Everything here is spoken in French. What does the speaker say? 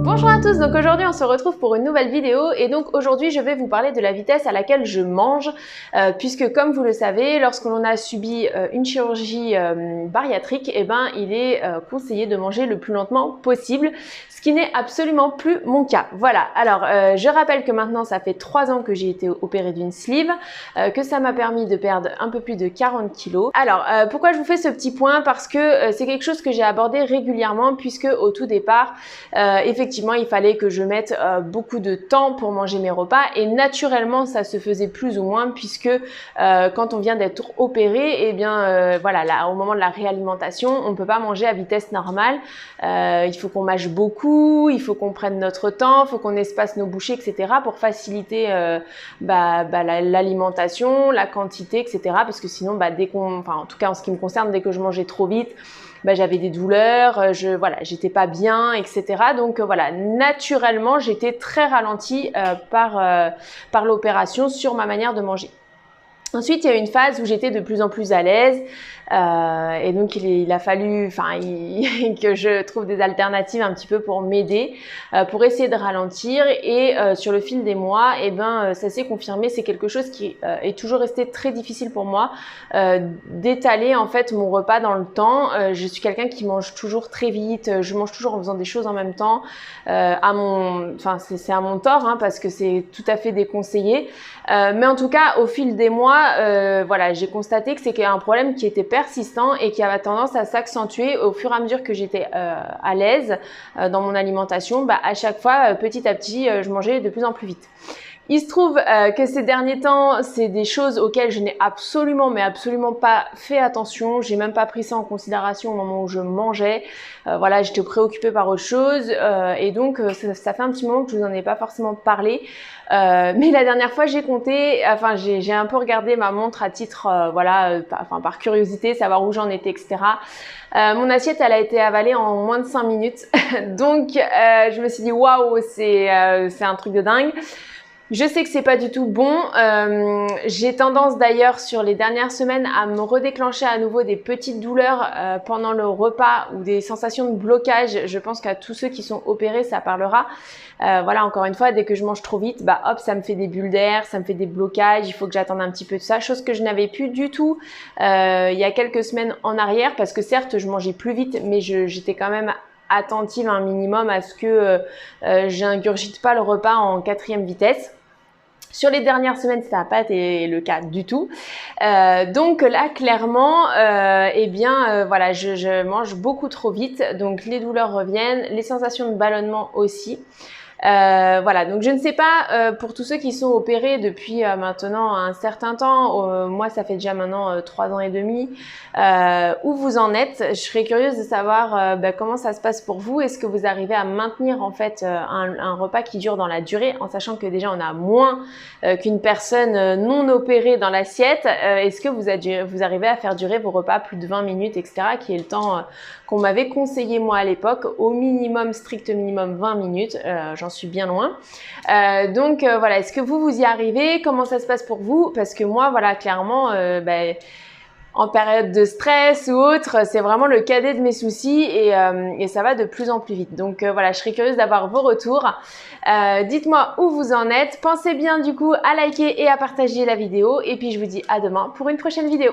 Bonjour à tous, donc aujourd'hui on se retrouve pour une nouvelle vidéo et donc aujourd'hui je vais vous parler de la vitesse à laquelle je mange puisque comme vous le savez, lorsque l'on a subi une chirurgie bariatrique, eh ben, il est conseillé de manger le plus lentement possible, ce qui n'est absolument plus mon cas. Voilà, alors je rappelle que maintenant ça fait 3 ans que j'ai été opérée d'une sleeve, que ça m'a permis de perdre un peu plus de 40 kilos. Alors pourquoi je vous fais ce petit point? Parce que c'est quelque chose que j'ai abordé régulièrement puisque au tout départ, effectivement, il fallait que je mette beaucoup de temps pour manger mes repas et naturellement, ça se faisait plus ou moins puisque quand on vient d'être opéré, eh bien, voilà, là, au moment de la réalimentation, on ne peut pas manger à vitesse normale. Il faut qu'on mâche beaucoup, il faut qu'on prenne notre temps, il faut qu'on espace nos bouchées, etc. pour faciliter l'alimentation, la quantité, etc. Parce que sinon, en tout cas, en ce qui me concerne, dès que je mangeais trop vite, j'avais des douleurs, j'étais pas bien, etc. Donc voilà, naturellement, j'étais très ralentie par l'opération sur ma manière de manger. Ensuite, il y a eu une phase où j'étais de plus en plus à l'aise et donc il a fallu que je trouve des alternatives un petit peu pour m'aider, pour essayer de ralentir et sur le fil des mois, eh ben, ça s'est confirmé, c'est quelque chose qui est toujours resté très difficile pour moi, d'étaler en fait mon repas dans le temps. Je suis quelqu'un qui mange toujours très vite, je mange toujours en faisant des choses en même temps, c'est à mon tort hein, parce que c'est tout à fait déconseillé, mais en tout cas au fil des mois, voilà, j'ai constaté que c'est un problème qui était persistant et qui avait tendance à s'accentuer au fur et à mesure que j'étais à l'aise dans mon alimentation. À chaque fois, petit à petit, je mangeais de plus en plus vite. Il se trouve que ces derniers temps, c'est des choses auxquelles je n'ai absolument pas fait attention. J'ai même pas pris ça en considération au moment où je mangeais. Voilà, j'étais préoccupée par autre chose et donc ça fait un petit moment que je vous en ai pas forcément parlé. Mais la dernière fois, j'ai compté, j'ai un peu regardé ma montre à titre, par curiosité, savoir où j'en étais, etc. Mon assiette, elle a été avalée en moins de 5 minutes. Donc, je me suis dit, waouh, c'est un truc de dingue. Je sais que c'est pas du tout bon. J'ai tendance d'ailleurs sur les dernières semaines à me redéclencher à nouveau des petites douleurs pendant le repas ou des sensations de blocage. Je pense qu'à tous ceux qui sont opérés, ça parlera. Voilà, encore une fois, dès que je mange trop vite, hop, ça me fait des bulles d'air, ça me fait des blocages. Il faut que j'attende un petit peu de ça, chose que je n'avais plus du tout il y a quelques semaines en arrière, parce que certes, je mangeais plus vite, mais j'étais quand même attentive un minimum à ce que j'ingurgite pas le repas en 4e vitesse. Sur les dernières semaines, ça n'a pas été le cas du tout. Donc là, clairement, voilà, je mange beaucoup trop vite. Donc les douleurs reviennent, les sensations de ballonnement aussi. Voilà, donc je ne sais pas pour tous ceux qui sont opérés depuis maintenant un certain temps, moi ça fait déjà maintenant 3 ans et demi, où vous en êtes. Je serais curieuse de savoir comment ça se passe pour vous. Est-ce que vous arrivez à maintenir en fait un repas qui dure dans la durée, en sachant que déjà on a moins qu'une personne non opérée dans l'assiette. Est-ce que vous arrivez à faire durer vos repas plus de 20 minutes, etc., qui est le temps qu'on m'avait conseillé moi à l'époque, au minimum, strict minimum 20 minutes, j'en suis bien loin. Donc voilà, est-ce que vous y arrivez? Comment ça se passe pour vous? Parce que moi, voilà, clairement, en période de stress ou autre, c'est vraiment le cadet de mes soucis et ça va de plus en plus vite. Donc voilà, je serais curieuse d'avoir vos retours. Dites-moi où vous en êtes. Pensez bien du coup à liker et à partager la vidéo. Et puis je vous dis à demain pour une prochaine vidéo.